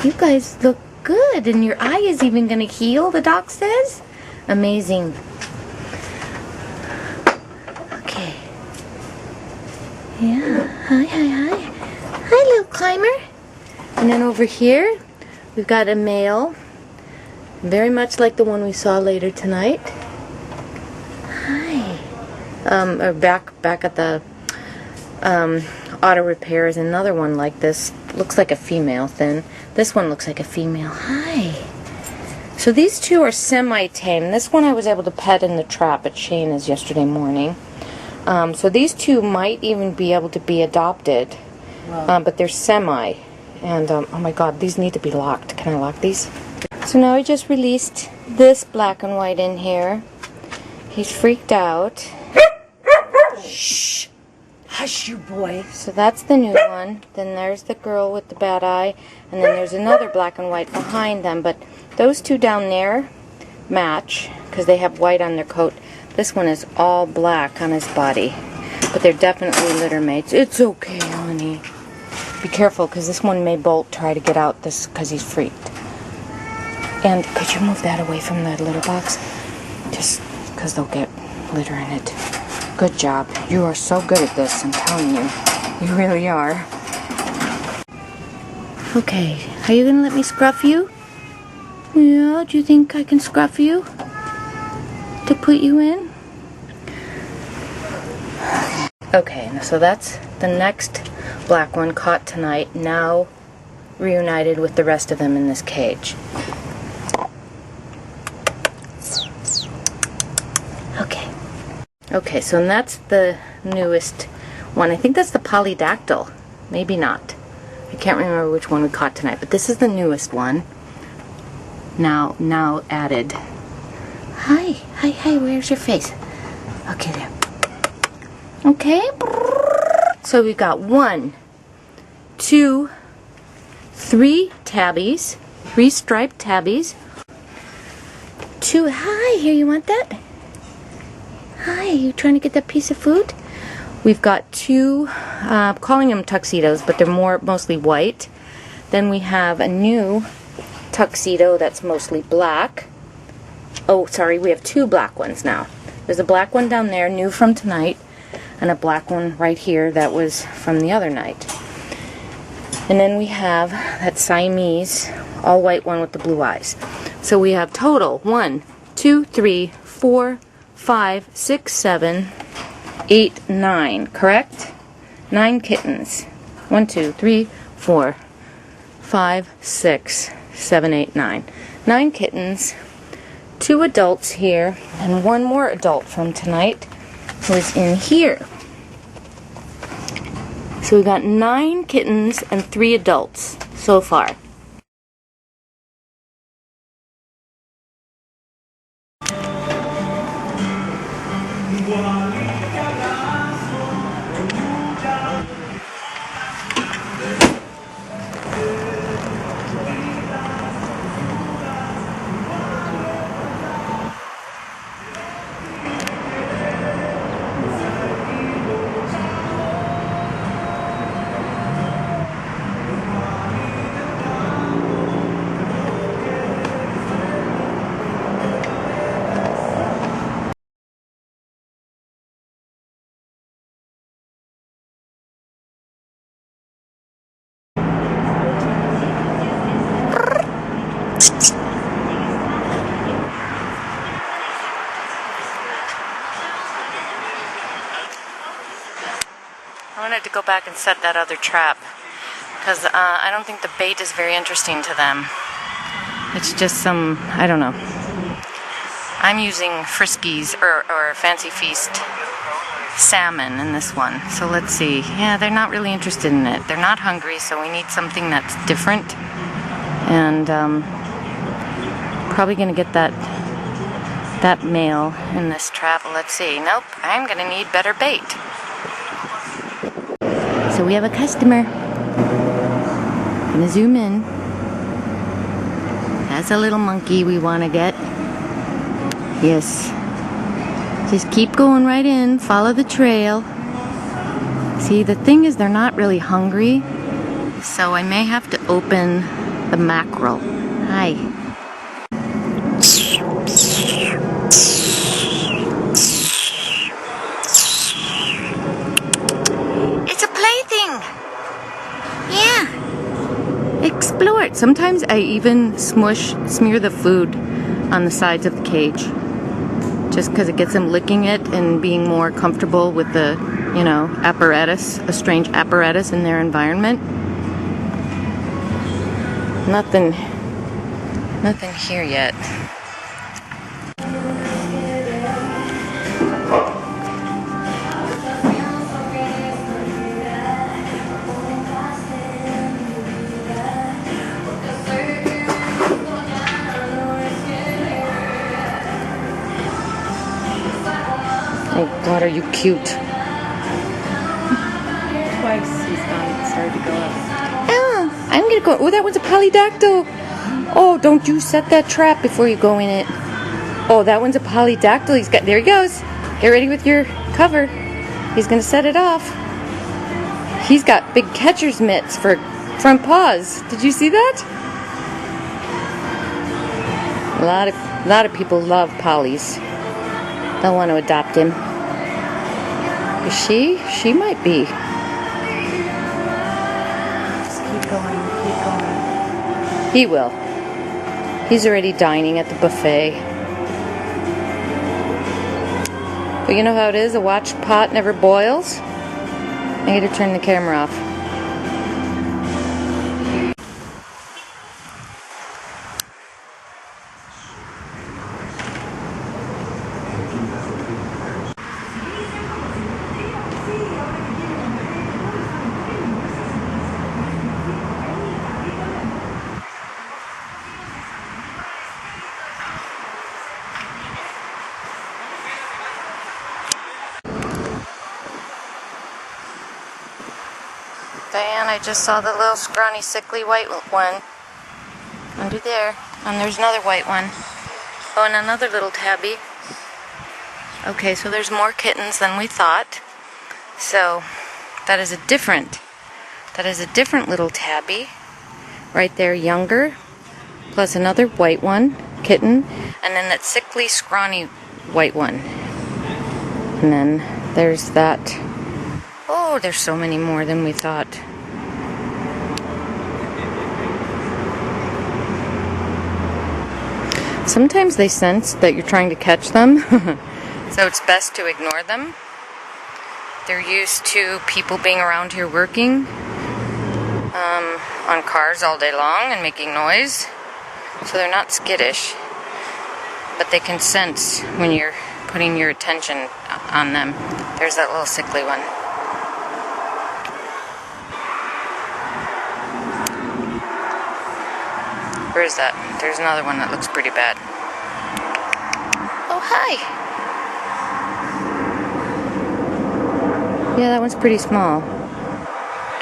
You guys look good, and your eye is even going to heal, the doc says. Amazing. Okay. Yeah. Hi, hi, hi. Hi, little climber. And then over here, we've got a male, very much like the one we saw later tonight. Hi. Or back at the auto repair is another one like this. Looks like a female, thin. This one looks like a female. Hi. So these two are semi-tame. This one I was able to pet in the trap at Shayna's yesterday morning. So these two might even be able to be adopted. Wow. But they're semi. And, oh my god, these need to be locked. Can I lock these? So now I just released this black and white in here. He's freaked out. Shh! Hush, you boy. So that's the new one. Then there's the girl with the bad eye. And then there's another black and white behind them. But those two down there match because they have white on their coat. This one is all black on his body. But they're definitely litter mates. It's okay, honey. Be careful because this one may bolt try to get out this because he's freaked. And could you move that away from the litter box? Just because they'll get litter in it. Good job. You are so good at this, I'm telling you. You really are. Okay, are you going to let me scruff you? Yeah, do you think I can scruff you? To put you in? Okay, so that's the next black one caught tonight, now reunited with the rest of them in this cage. Okay, so that's the newest one. I think that's the polydactyl. Maybe not. I can't remember which one we caught tonight, but this is the newest one. Now added. Hi, where's your face? Okay, there. Okay. So we've got 1, 2, 3 tabbies, 3 striped tabbies. 2, hi, here, you want that? Hi, you trying to get that piece of food? We've got 2, calling them tuxedos, but they're mostly white. Then we have a new tuxedo that's mostly black. Oh, sorry, we have 2 black ones now. There's a black one down there, new from tonight, and a black one right here that was from the other night. And then we have that Siamese, all white one with the blue eyes. So we have total 1, 2, 3, 4, 5, 6, 7, 8, 9, correct? 9 kittens. 1, 2, 3, 4, 5, 6, 7, 8, 9. 9 kittens, 2 adults here, and 1 more adult from tonight who is in here. So we got 9 kittens and 3 adults so far. I wanted to go back and set that other trap because I don't think the bait is very interesting to them. It's just some, I don't know. I'm using Friskies or Fancy Feast salmon in this one. So let's see. Yeah, they're not really interested in it. They're not hungry, so we need something that's different. And probably going to get that male in this trap. Let's see. Nope, I'm going to need better bait. So we have a customer. Gonna zoom in. That's a little monkey we want to get. Yes. Just keep going right in. Follow the trail. See, the thing is they're not really hungry. So I may have to open The mackerel. Hi. It's a plaything. Yeah. Explore it. Sometimes I even smear the food on the sides of the cage. Just because it gets them licking it and being more comfortable with the, you know, apparatus, a strange apparatus in their environment. Nothing here yet. Oh God, are you cute? Twice he's started to go up. Oh, I'm gonna go. Oh, that one's a polydactyl. Oh, don't you set that trap before you go in it. Oh, that one's a polydactyl. There he goes. Get ready with your cover. He's gonna set it off. He's got big catcher's mitts for front paws. Did you see that? A lot of people love polys. They'll want to adopt him. Is she? She might be. Just keep going, keep going. He will. He's already dining at the buffet. But you know how it is? A watched pot never boils. I need to turn the camera off. Diane, I just saw the little scrawny, sickly white one. Under there. And there's another white one. Oh, and another little tabby. Okay, so there's more kittens than we thought. So, that is a different little tabby. Right there, younger. Plus another white one, kitten. And then that sickly, scrawny white one. And then there's that. Oh, there's so many more than we thought. Sometimes they sense that you're trying to catch them, so it's best to ignore them. They're used to people being around here working on cars all day long and making noise, so they're not skittish, but they can sense when you're putting your attention on them. There's that little sickly one. Where is that? There's another one that looks pretty bad. Oh, hi! Yeah, that one's pretty small.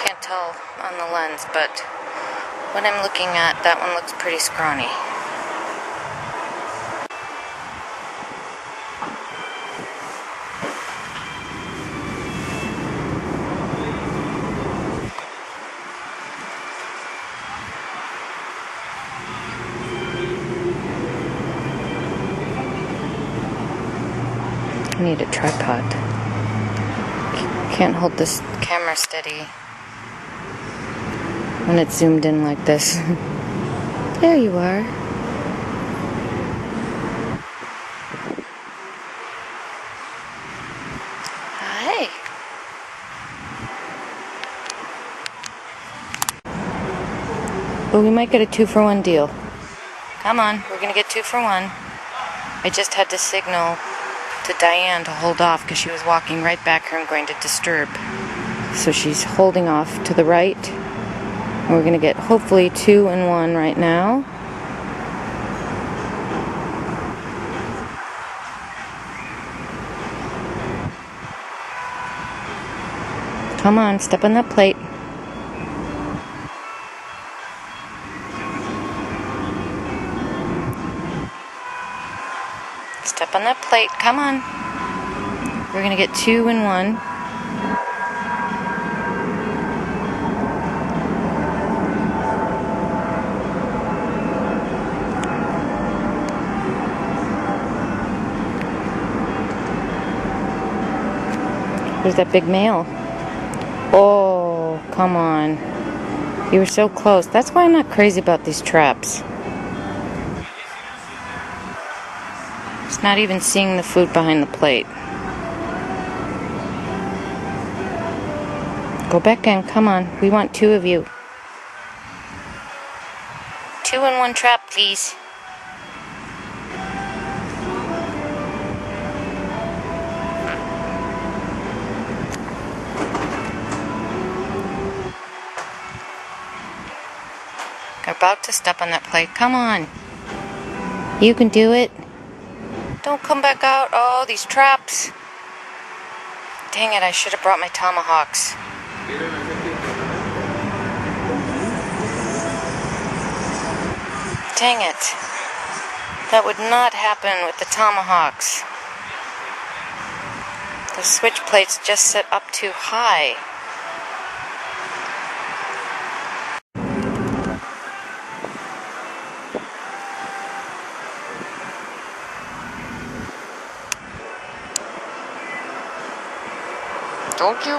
Can't tell on the lens, but when I'm looking at, that one looks pretty scrawny. I need a tripod. Can't hold this camera steady when it's zoomed in like this. There you are. Hi. Well, we might get a 2-for-1 deal. Come on, we're gonna get 2 for 1. I just had to signal to Diane to hold off because she was walking right back here and going to disturb. So she's holding off to the right. And we're going to get hopefully 2 in 1 right now. Come on, step on that plate. Step on that plate. Come on. We're going to get 2 in 1. There's that big male. Oh, come on. You were so close. That's why I'm not crazy about these traps. It's not even seeing the food behind the plate. Go back in. Come on. We want 2 of you. 2 in 1 trap, please. They're about to step on that plate. Come on. You can do it. Don't come back out. Oh, these traps. Dang it, I should have brought my tomahawks. Dang it. That would not happen with the tomahawks. The switch plates just sit up too high. Don't you?